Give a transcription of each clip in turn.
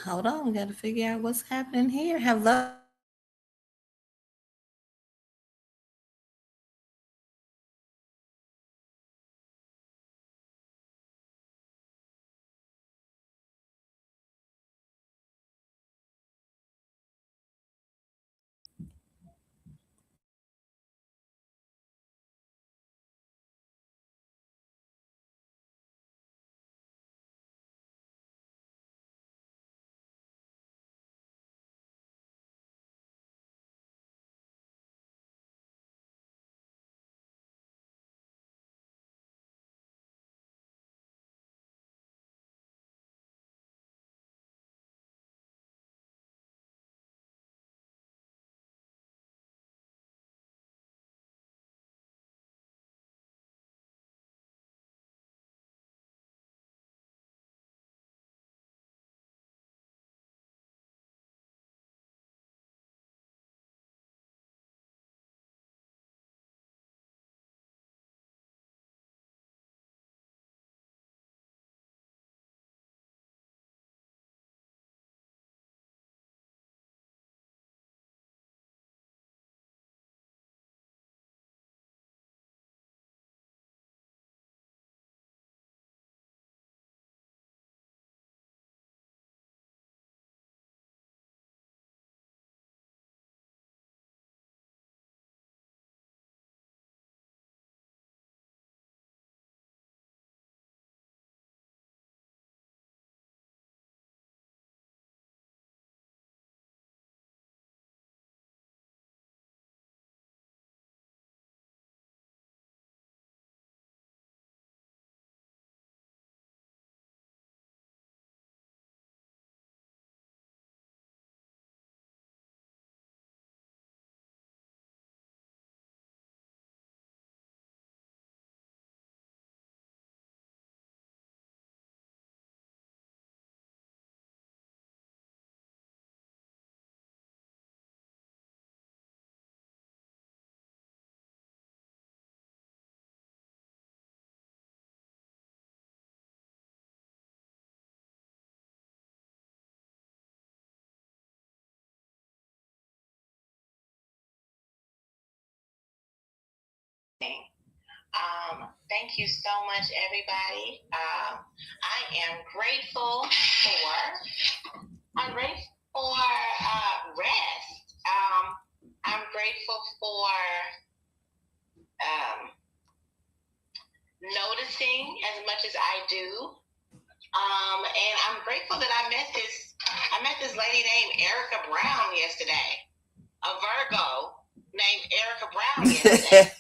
Hold on, we got to figure out what's happening here. Hello, thank you so much, everybody. I am grateful I'm grateful for rest. I'm grateful for um, noticing as much as I do. And I'm grateful that I met this lady named Erica Brown yesterday, a Virgo named Erica Brown yesterday.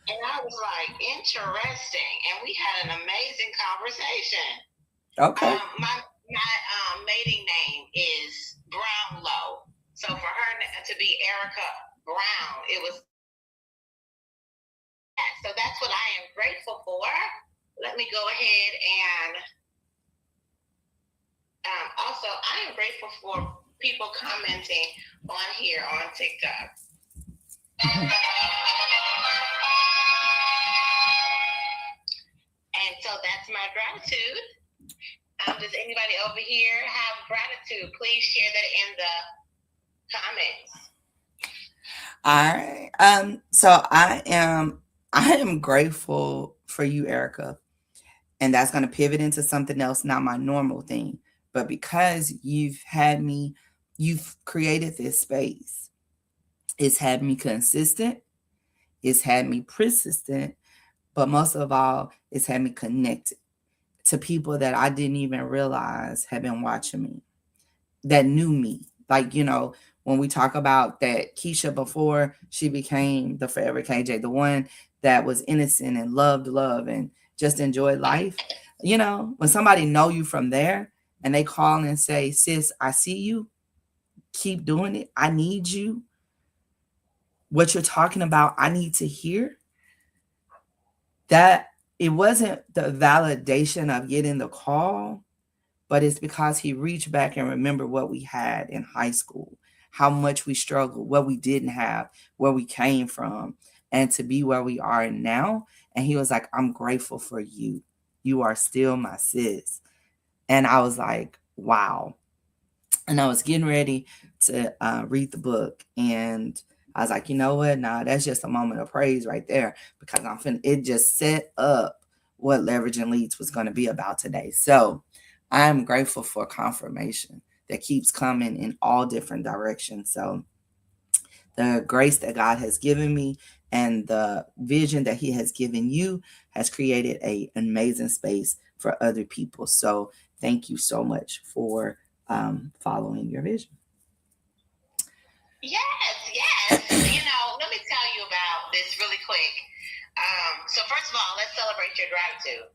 And I was like, interesting. And we had an amazing conversation. Okay. My mating name is Brownlow. So for her to be Erica Brown, it was. So that's what I am grateful for. Let me go ahead and also, I am grateful for people commenting on here on TikTok. And so that's my gratitude. Does anybody over here have gratitude? Please share that in the comments. All right. So I am grateful for you, Erica. And that's going to pivot into something else, not my normal thing. But because you've created this space, it's had me consistent, it's had me persistent, but most of all, it's had me connected to people that I didn't even realize had been watching me, that knew me. Like, when we talk about that Keisha before she became the Forever KJ, the one that was innocent and loved love and just enjoyed life. When somebody know you from there and they call and say, sis, I see you, keep doing it. I need you. What you're talking about, I need to hear. That it wasn't the validation of getting the call, but it's because he reached back and remembered what we had in high school, how much we struggled, what we didn't have, where we came from, and to be where we are now. And he was like, I'm grateful for you. You are still my sis. And I was like, wow. And I was getting ready to read the book, and I was like, you know what? Nah, that's just a moment of praise right there, because it just set up what Leveraging Leads was going to be about today. So I'm grateful for confirmation that keeps coming in all different directions. So the grace that God has given me and the vision that He has given you has created an amazing space for other people. So thank you so much for following your vision. Yes, yes. Let me tell you about this really quick. So first of all, let's celebrate your gratitude.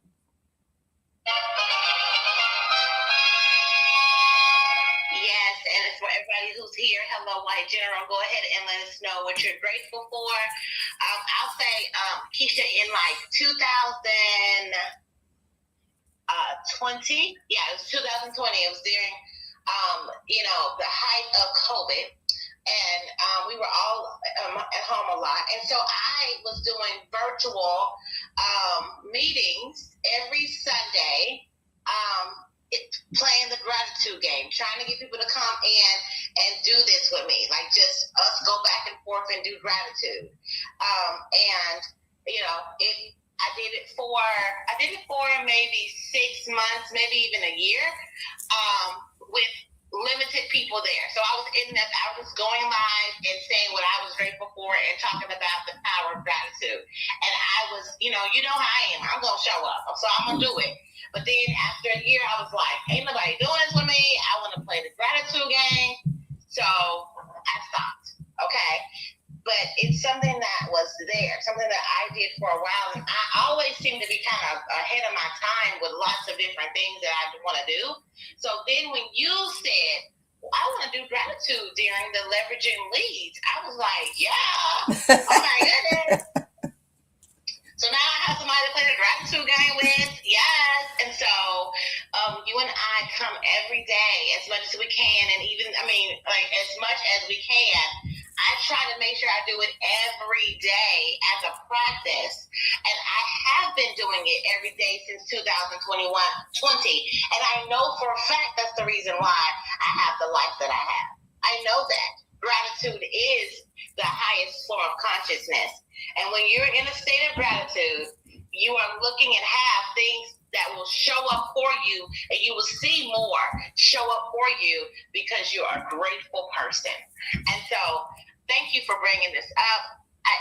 Yes, and it's for everybody who's here. Hello, White General. Go ahead and let us know what you're grateful for. I'll say, Keisha, in like 2020, yeah, it was 2020. It was during, the height of COVID, and we were all at home a lot. And so I was doing virtual meetings every Sunday, playing the gratitude game, trying to get people to come in and do this with me, like just us go back and forth and do gratitude. And I did it for maybe 6 months, maybe even a year, with limited people there. So I was going live and saying what I was grateful for and talking about the power of gratitude. And I was, you know how I am. I'm going to show up. So I'm going to do it. But then after a year, I was like, ain't nobody doing this with me. I want to play the gratitude game. So I stopped. Okay. But it's something that was there, something that I did for a while. And I always seem to be kind of ahead of my time with lots of different things that I want to do. So then when you said, I want to do gratitude during the Leveraging Leads, I was like, yeah, oh my goodness. So now I have somebody to play the gratitude game with. Yes. And so you and I come every day as much as we can. And even, as much as we can. I try to make sure I do it every day as a practice. And I have been doing it every day since 2020. And I know for a fact that's the reason why I have the life that I have. I know that gratitude is the highest form of consciousness. And when you're in a state of gratitude, you are looking and have things that will show up for you, and you will see more show up for you because you're a grateful person. And so thank you for bringing this up.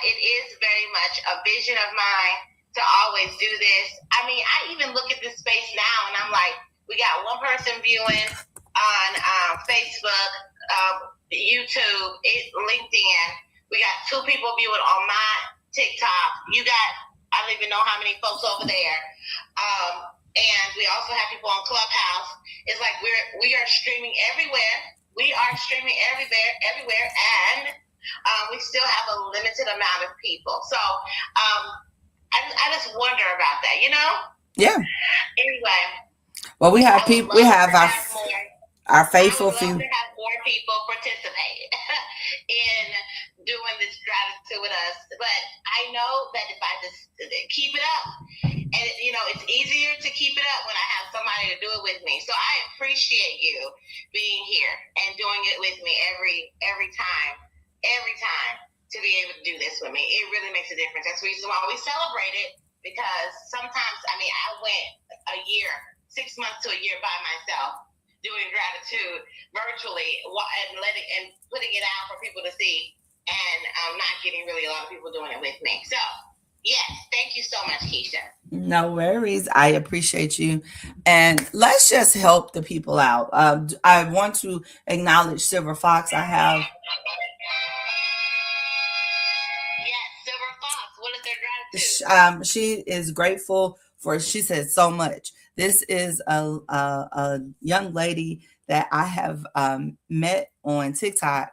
It is very much a vision of mine to always do this. I even look at this space now and I'm like, we got one person viewing on Facebook, YouTube, LinkedIn. We got 2 people viewing on my TikTok. You got, I don't even know how many folks over there. And we also have people on Clubhouse. It's like we are streaming everywhere. We are streaming everywhere, and we still have a limited amount of people. So I just wonder about that, Yeah. Anyway. Well, we have people. We have our faithful few. I would love to have more people participate in doing this gratitude with us. But I know that if I just keep it up, and it's easier to keep it up when I have somebody to do it with me. So I appreciate you being here and doing it with me every time to be able to do this with me. It really makes a difference. That's the reason why we celebrate it, because sometimes, I went a year, 6 months to a year by myself doing gratitude virtually and putting it out for people to see, and not getting really a lot of people doing it with me. So yes, thank you so much, Keisha. No worries. I appreciate you. And let's just help the people out. I want to acknowledge Silver Fox. I have. Yes, Silver Fox. What is their gratitude? She is grateful for, she said, so much. This is a young lady that I have met on TikTok,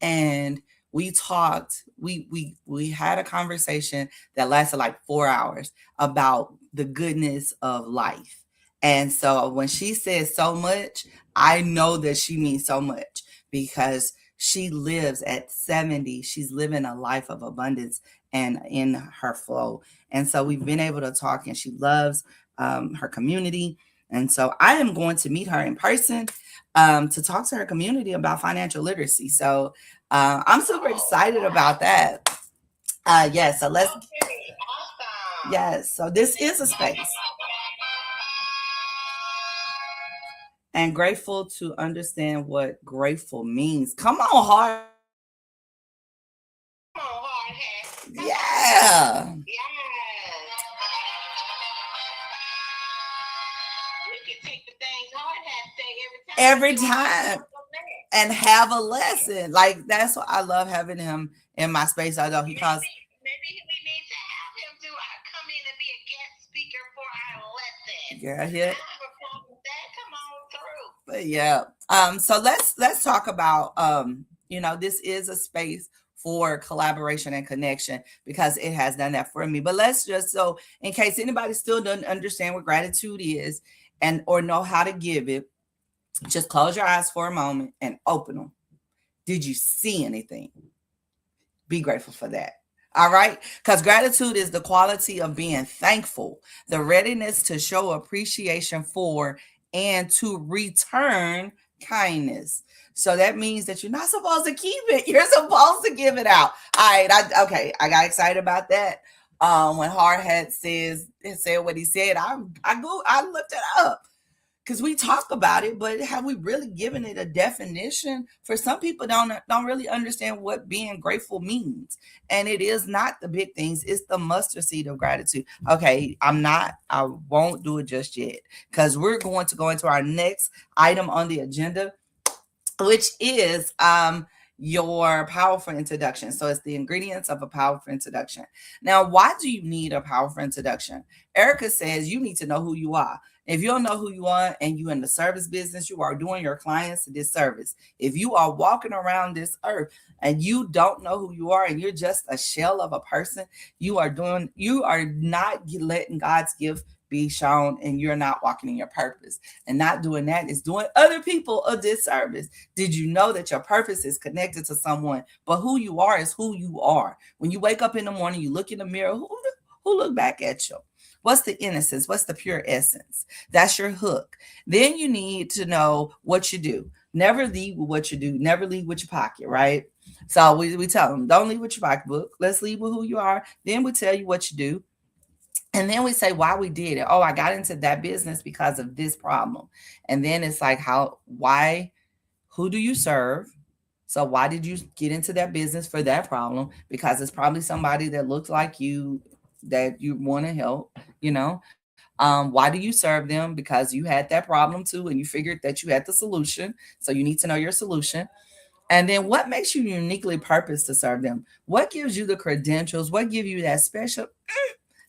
and we talked, we had a conversation that lasted like 4 hours about the goodness of life. And so when she says so much, I know that she means so much, because she lives at 70. She's living a life of abundance and in her flow. And so we've been able to talk, and she loves her community. And so I am going to meet her in person to talk to her community about financial literacy. So I'm super excited about that. Yes, so let's. Okay, awesome. Yes, so this is a space. And grateful to understand what grateful means. Come on, hard. Come on, hard hat. Yeah. Yes. We can take the things hard hat say every time. Every time. And have a lesson. Like, that's what I love having him in my space. I know he calls. Maybe we need to have him come in and be a guest speaker for our lesson. Yeah, I yeah. have a problem with that. Come on through. But yeah. So let's talk about this is a space for collaboration and connection because it has done that for me. But let's just, so in case anybody still doesn't understand what gratitude is and or know how to give it, just close your eyes for a moment and open them. Did you see anything? Be grateful for that. All right. Because gratitude is the quality of being thankful, the readiness to show appreciation for and to return kindness. So that means that you're not supposed to keep it. You're supposed to give it out. All right. I got excited about that. When Hardhat said what he said, I looked it up. Because we talk about it, but have we really given it a definition? For some people don't really understand what being grateful means. And it is not the big things, it's the mustard seed of gratitude. Okay, I won't do it just yet. Because we're going to go into our next item on the agenda, which is your powerful introduction. So it's the ingredients of a powerful introduction. Now, why do you need a powerful introduction? Erica says you need to know who you are. If you don't know who you are and you're in the service business, you are doing your clients a disservice. If you are walking around this earth and you don't know who you are and you're just a shell of a person, you are not letting God's gift be shown, and you're not walking in your purpose. And not doing that is doing other people a disservice. Did you know that your purpose is connected to someone, but who you are is who you are? When you wake up in the morning, you look in the mirror, who look back at you? What's the innocence? What's the pure essence? That's your hook. Then you need to know what you do. Never lead with what you do. Never lead with your pocket, right? So we tell them, don't lead with your pocketbook. Let's lead with who you are. Then we tell you what you do. And then we say why we did it. Oh, I got into that business because of this problem. And then it's like, who do you serve? So why did you get into that business for that problem? Because it's probably somebody that looks like you that you want to help, Why do you serve them? Because you had that problem too, and you figured that you had the solution. So you need to know your solution. And then what makes you uniquely purposed to serve them? What gives you the credentials? What gives you that special,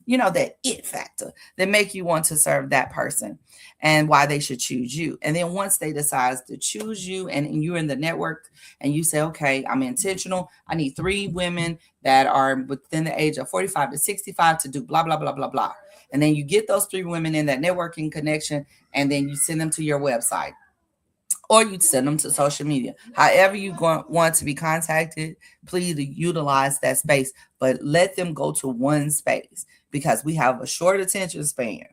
that it factor that make you want to serve that person and why they should choose you? And then once they decide to choose you and you're in the network and you say, okay, I'm intentional. I need 3 women that are within the age of 45 to 65 to do blah, blah, blah, blah, blah. And then you get those 3 women in that networking connection, and then you send them to your website. Or you send them to social media. However you want to be contacted, please utilize that space. But let them go to one space because we have a short attention span.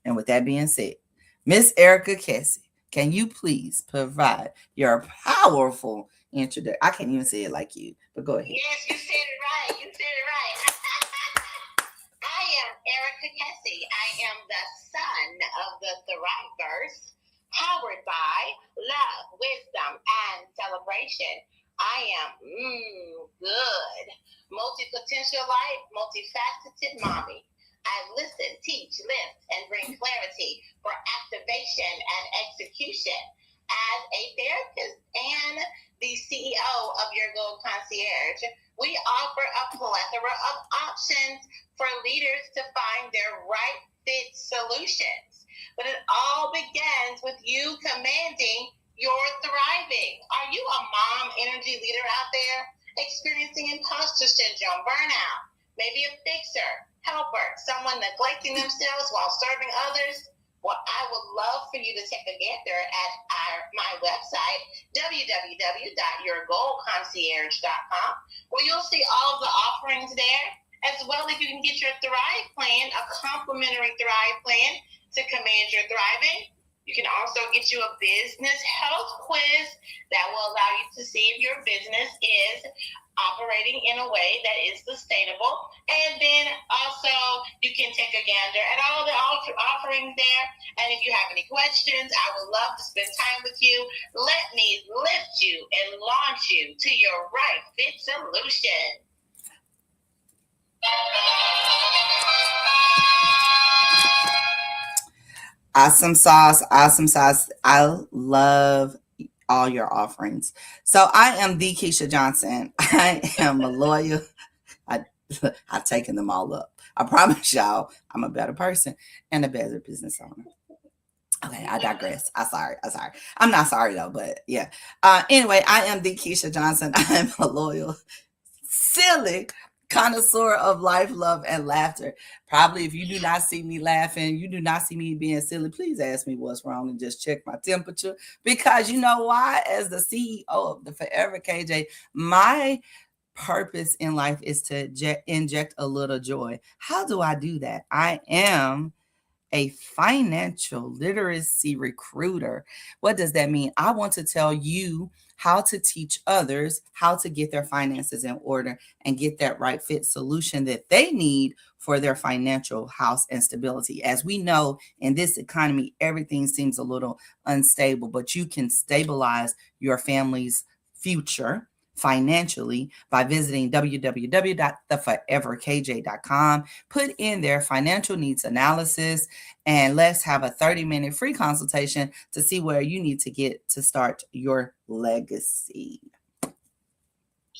And with that being said, Miss Erica Kessie, can you please provide your powerful introduction? I can't even say it like you, but go ahead. Yes, you said it right. I am Erica Kessie. I am the son of the Thriveverse, powered by love, wisdom, and celebration. I am good. Multi-potential life, multifaceted mommy. I listen, teach, lift, and bring clarity for activation and execution. As a therapist and the CEO of Your Goal Concierge, we offer a plethora of options for leaders to find their right fit solutions. But it all begins with you commanding your thriving. Are you a mom energy leader out there experiencing imposter syndrome, burnout, maybe a fixer, helper, someone neglecting themselves while serving others? Well, I would love for you to take a gander at my website, www.yourgoalconcierge.com, where you'll see all of the offerings there, as well as you can get your Thrive Plan, a complimentary Thrive Plan, to command your thriving. You can also get you a business health quiz that will allow you to see if your business is operating in a way that is sustainable. And then also you can take a gander at all the offerings there. And if you have any questions, I would love to spend time with you. Let me lift you and launch you to your right fit solution. Awesome sauce. Awesome sauce. I love all your offerings. So I am the Keisha Johnson. I am a lawyer. I've taken them all up. I promise y'all I'm a better person and a better business owner. Okay, I digress. I'm sorry. I'm not sorry though, but yeah. Anyway, I am the Keisha Johnson. I am a loyal, silly connoisseur of life, love, and laughter. Probably if you do not see me laughing, you do not see me being silly, please ask me what's wrong and just check my temperature. Because you know why? As the CEO of the Forever KJ, my purpose in life is to inject a little joy. How do I do that? I am a financial literacy recruiter. What does that mean? I want to tell you how to teach others how to get their finances in order and get that right fit solution that they need for their financial house and stability. As we know, in this economy, everything seems a little unstable, but you can stabilize your family's future financially by visiting www.theforeverkj.com. Put in their financial needs analysis and let's have a 30-minute free consultation to see where you need to get to start your legacy.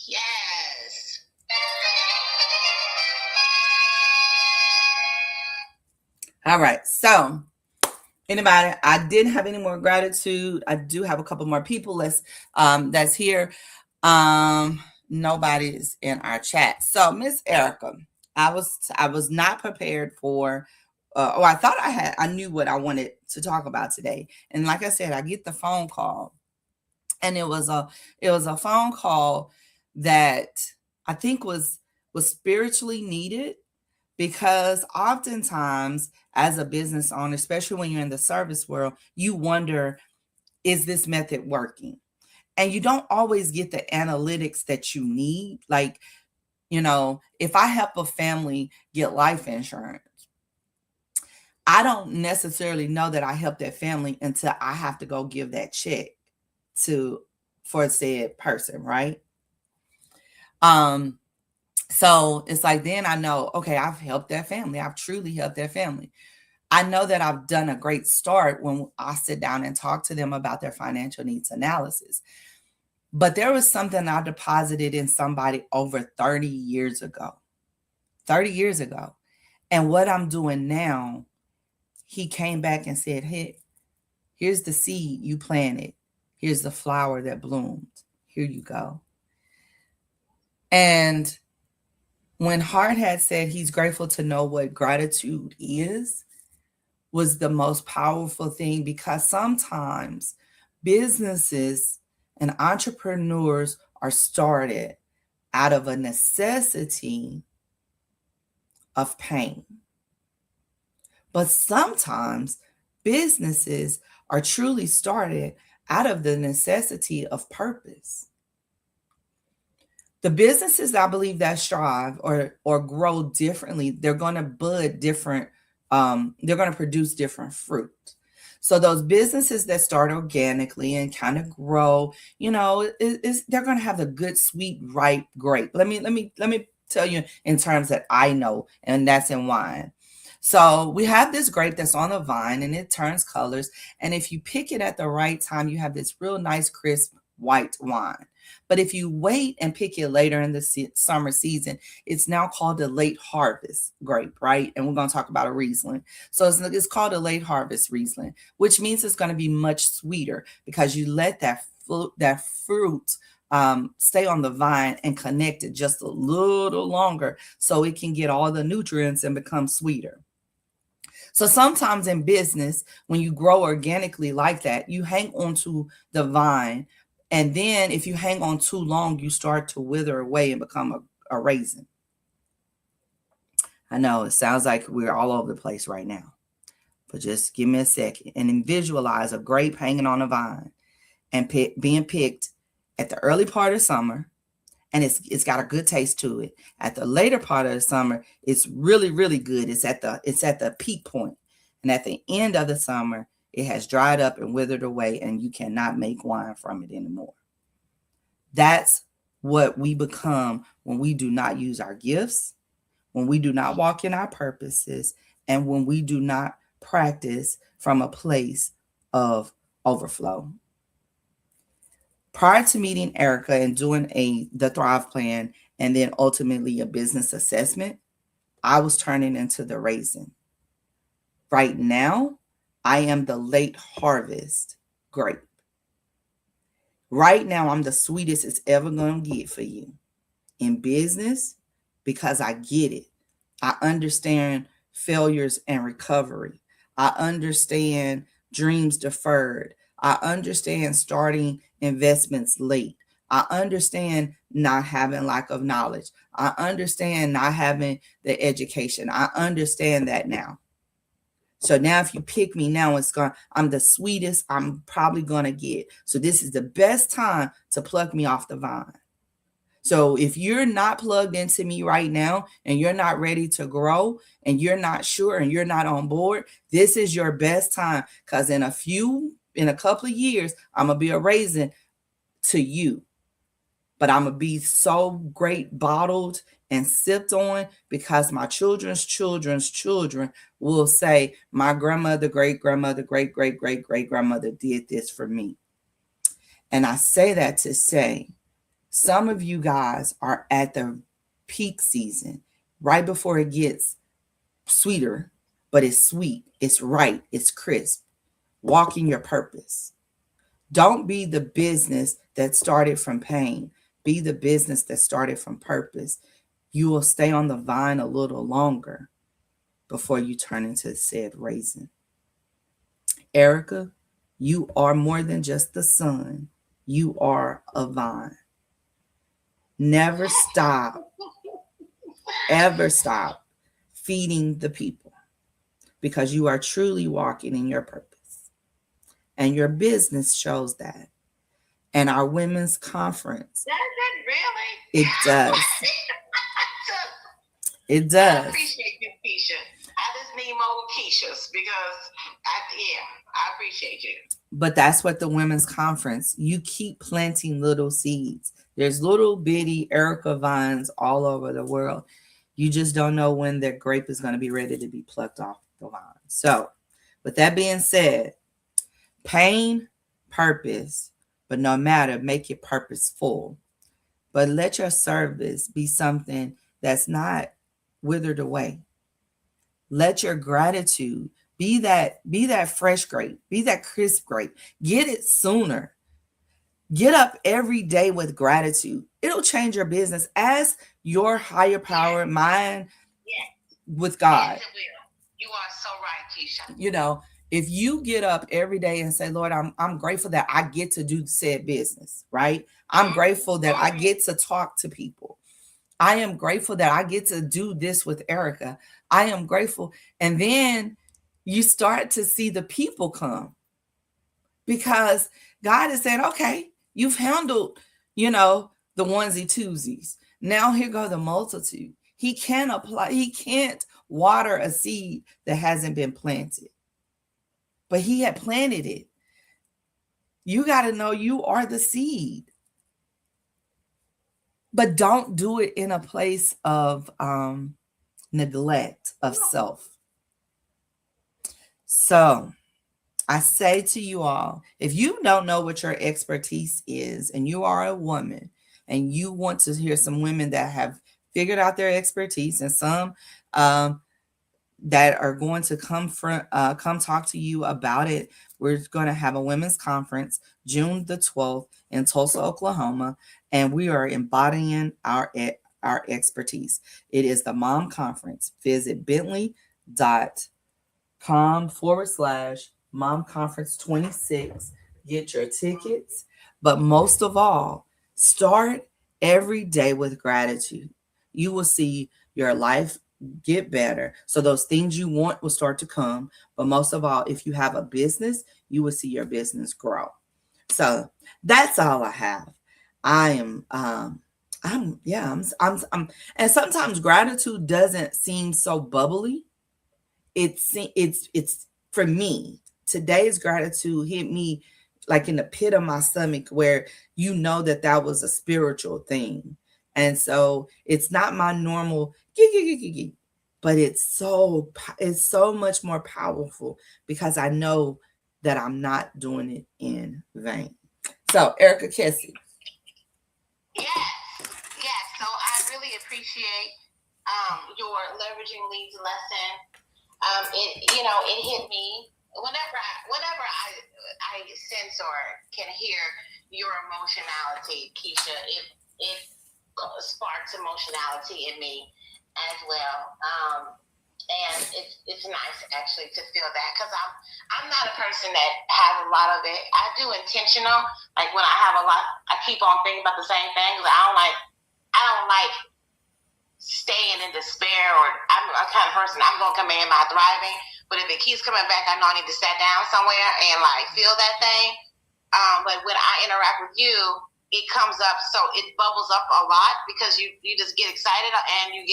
Yes. All right. So anybody, I didn't have any more gratitude. I do have a couple more people that's here. Nobody's in our chat. So Miss Erica, I was not prepared for I thought I knew what I wanted to talk about today. And like I said, I get the phone call. And it was a phone call that I think was spiritually needed, because oftentimes as a business owner, especially when you're in the service world, you wonder, is this method working? And you don't always get the analytics that you need. Like, if I help a family get life insurance, I don't necessarily know that I help that family until I have to go give that check for said person, right? So it's like, then I know, okay, I've helped that family. I've truly helped that family. I know that I've done a great start when I sit down and talk to them about their financial needs analysis. But there was something I deposited in somebody over 30 years ago. 30 years ago. And what I'm doing now, he came back and said, hey, here's the seed you planted. Here's the flower that bloomed. Here you go. And when Hart had said he's grateful to know what gratitude is, was the most powerful thing, because sometimes businesses and entrepreneurs are started out of a necessity of pain. But sometimes businesses are truly started out of the necessity of purpose. The businesses, I believe, that strive or grow differently, they're going to bud different. They're going to produce different fruit. So those businesses that start organically and kind of grow, they're going to have a good, sweet, ripe grape. Let me tell you in terms that I know, and that's in wine. So we have this grape that's on the vine and it turns colors. And if you pick it at the right time, you have this real nice, crisp white wine. But if you wait and pick it later in the summer season, it's now called a late harvest grape, right? And we're going to talk about a Riesling. So it's called a late harvest Riesling, which means it's going to be much sweeter because you let that fruit stay on the vine and connect it just a little longer so it can get all the nutrients and become sweeter. So sometimes in business, when you grow organically like that, you hang onto the vine. And then if you hang on too long, you start to wither away and become a raisin. I know it sounds like we're all over the place right now. but just give me a second, and then visualize a grape hanging on a vine and being picked at the early part of summer, and it's got a good taste to it. At the later part of the summer, it's really, really good. It's at the peak point. And at the end of the summer, it has dried up and withered away, and you cannot make wine from it anymore. That's what we become when we do not use our gifts, when we do not walk in our purposes, and when we do not practice from a place of overflow. Prior to meeting Erica and doing the Thrive Plan and then ultimately a business assessment, I was turning into the raisin. Right now, I am the late harvest grape. Right now, I'm the sweetest it's ever going to get for you in business because I get it. I understand failures and recovery. I understand dreams deferred. I understand starting investments late. I understand not having lack of knowledge. I understand not having the education. I understand that now. So now if you pick me now, I'm the sweetest I'm probably going to get. So this is the best time to pluck me off the vine. So if you're not plugged into me right now and you're not ready to grow and you're not sure and you're not on board, this is your best time, because in a couple of years, I'm going to be a raisin to you. But I'm going to be so great bottled and sipped on because my children's children's children will say, my grandmother, great-grandmother, great-great-great-great-grandmother did this for me. And I say that to say, some of you guys are at the peak season, right before it gets sweeter, but it's sweet, it's right, it's crisp. Walk in your purpose. Don't be the business that started from pain. Be the business that started from purpose. You will stay on the vine a little longer before you turn into said raisin. Erica, you are more than just the sun. You are a vine. Never stop, ever stop feeding the people, because you are truly walking in your purpose. And your business shows that. And our women's conference. Does it really? It does. It does. I appreciate you, Keisha. I just need more Keishas because I appreciate you. But that's what the women's conference, you keep planting little seeds. There's little bitty Erica vines all over the world. You just don't know when their grape is going to be ready to be plucked off the vine. So with that being said, pain, purpose, but no matter, make it purposeful. But let your service be something that's not withered away. Let your gratitude be that fresh grape, be that crisp grape. Get it sooner. Get up every day with gratitude. It'll change your business. Ask your higher power mind with God. Yes, it will. You are so right, Keisha. You know, if you get up every day and say, Lord, I'm grateful that I get to do said business, right? I'm grateful that I get to talk to people. I am grateful that I get to do this with Erica. I am grateful. And then you start to see the people come, because God is saying, okay, you've handled, the onesie twosies. Now here go the multitude. He can't water a seed that hasn't been planted. But he had planted it. You got to know you are the seed. But don't do it in a place of neglect of self. So I say to you all, if you don't know what your expertise is and you are a woman and you want to hear some women that have figured out their expertise and some that are going to come talk to you about it, we're going to have a women's conference June the 12th in Tulsa, Oklahoma, and we are embodying our expertise. It is the Mom Conference. Visit bentley.com/Mom Conference 26. Get your tickets. But most of all, start every day with gratitude. You will see your life get better. So those things you want will start to come. But most of all, if you have a business, you will see your business grow. So that's all I have. I am and sometimes gratitude doesn't seem so bubbly. It's for me, today's gratitude hit me like in the pit of my stomach, where you know that was a spiritual thing. And so it's not my normal but it's so much more powerful because I know that I'm not doing it in vain. So Erica Kessie. Yes. So I really appreciate your leveraging leads lesson. It hit me whenever I sense or can hear your emotionality, Keisha. It sparks emotionality in me as well. And it's nice actually to feel that, because I'm not a person that has a lot of it. I do intentional, like when I have a lot, I keep on thinking about the same things. I don't like staying in despair, or I'm a kind of person, I'm gonna command my thriving, but if it keeps coming back, I know I need to sit down somewhere and like feel that thing. But when I interact with you, it comes up, so it bubbles up a lot because you just get excited and you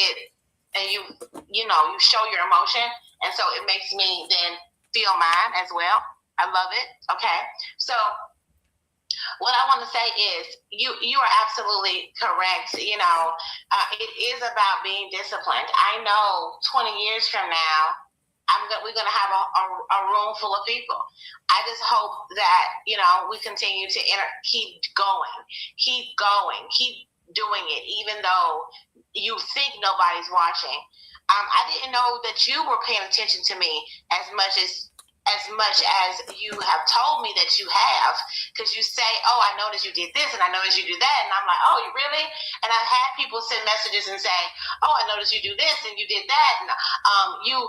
show your emotion, and so it makes me then feel mine as well. I love it. Okay, so what I want to say is you are absolutely correct. It is about being disciplined. I know 20 years from now, we're going to have a room full of people. I just hope that, we continue to keep going, keep doing it, even though you think nobody's watching. I didn't know that you were paying attention to me as much as you have told me that you have, because you say, oh, I noticed you did this and I noticed you do that, and I'm like, oh, you really? And I've had people send messages and say, oh, I noticed you do this and you did that, and you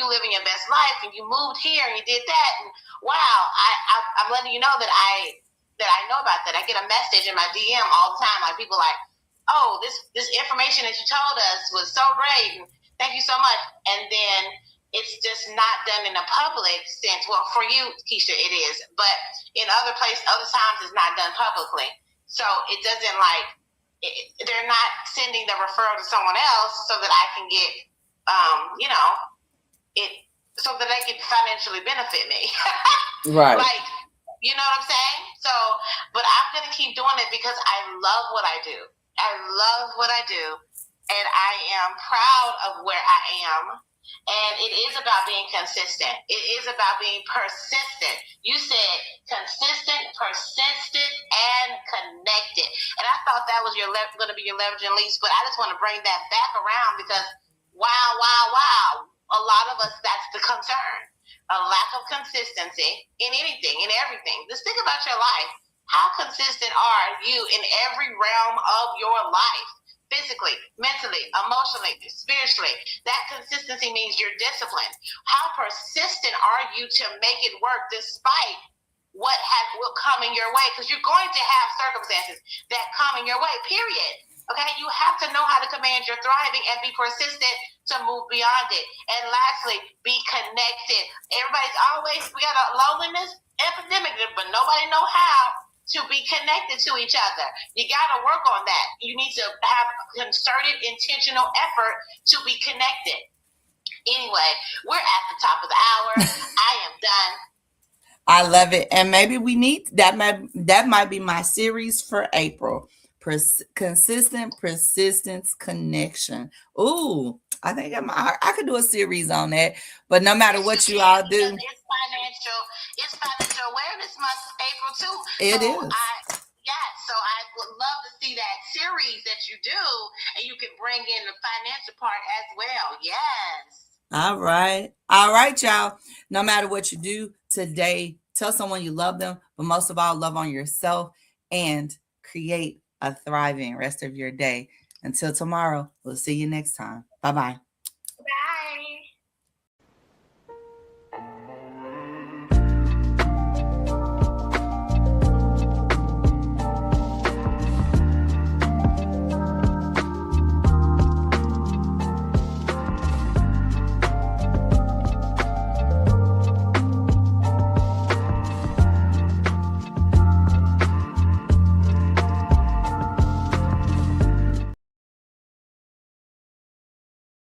living your best life and you moved here and you did that, and wow, I'm letting you know that I know about that. I get a message in my DM all the time, like people like, oh, this information that you told us was so great, and thank you so much. And then it's just not done in a public sense. Well, for you, Keisha, it is, but in other times it's not done publicly. So it doesn't they're not sending the referral to someone else so that I can get, so that they can financially benefit me. Right. Like, you know what I'm saying? So, but I'm going to keep doing it because I love what I do. And I am proud of where I am. And it is about being consistent. It is about being persistent. You said consistent, persistent, and connected. And I thought that was going to be your leveraging leads, but I just want to bring that back around because, wow, a lot of us, that's the concern. A lack of consistency in anything, in everything. Just think about your life. How consistent are you in every realm of your life? Physically, mentally, emotionally, spiritually. That consistency means you're disciplined. How persistent are you to make it work despite what will come in your way? Because you're going to have circumstances that come in your way, period. Okay, you have to know how to command your thriving and be persistent to move beyond it. And lastly, be connected. We got a loneliness epidemic, but nobody know how to be connected to each other. You got to work on that. You need to have concerted, intentional effort to be connected. Anyway, we're at the top of the hour. I am done. I love it. And maybe we need that might be my series for April. Consistent persistence connection. Ooh, I think I could do a series on that. But no matter what you all do, it's financial awareness month, April too. It is. So I would love to see that series that you do, and you can bring in the financial part as well. Yes. All right, y'all. No matter what you do today, tell someone you love them, but most of all, love on yourself and create a thriving rest of your day. Until tomorrow, we'll see you next time. Bye-bye.